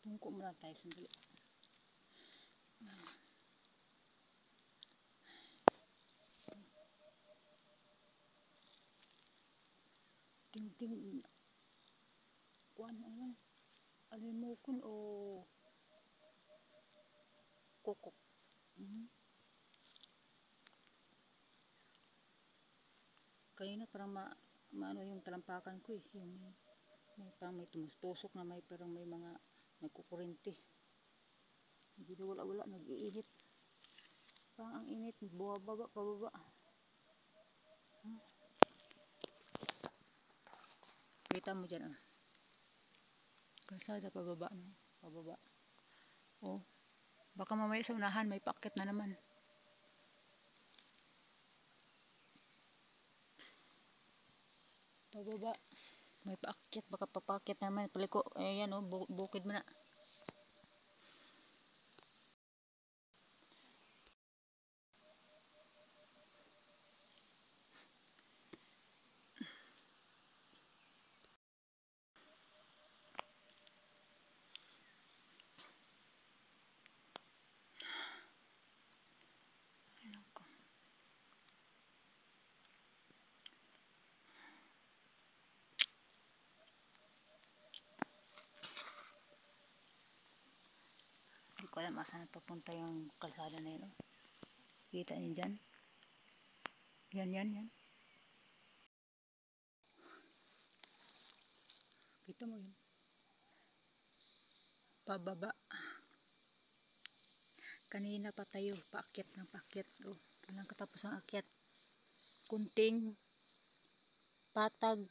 Tungko muna tayo sandali. Ting kuan ano alimokon o kokok. Kanina parang maano yung talampakan ko eh. Yung may parang may tumusok na may parang may mga nagkukurente. Hindi na wala nag-iinit. Parang ang init, bumababa, pababa. Kita mo dyan ah. Kalsada pababa no? Pababa. Oh. Baka mamaya sa unahan may paakyat na naman. Pababa. May paakyat, baka papaakyat naman. Paliko, ayan oh, bukid mo na. Hindi ko alam asan papunta yung kalsada na yun. Kita niyo dyan? Yan. Kita mo yun? Pababa. Kanina pa tayo, paakyat ng paakyat. Oh, walang katapos ang akyat. Kunting patag.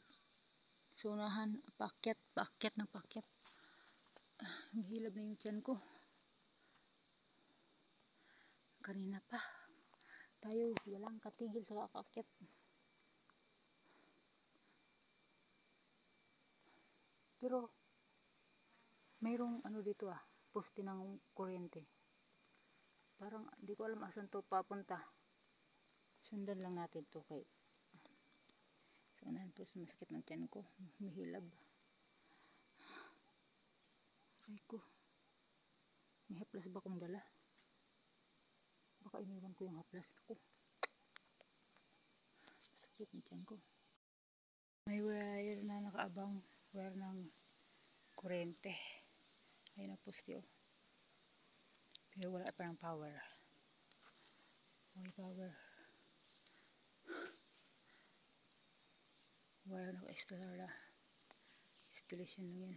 Sunahan, paakyat ng paakyat. Mahilab na yung tiyan ko. Kanina pa. Tayo, walang katigil sa kaakyat. Pero, mayroong ano dito ah, poste ng kuryente. Parang, di ko alam asan to papunta. Sundan lang natin to kay sunahan po, masakit ng tiyan ko. Mahilab. Ay ko. May haplas ba kong dala? Baka iniwan ko yung haplas ko. Masakit ng tiyan ko. May wire na nakaabang. Wire ng kuryente. Ayun ang poste oh. Pero wala pa ng power. May power. Wire naka-installation lang yan.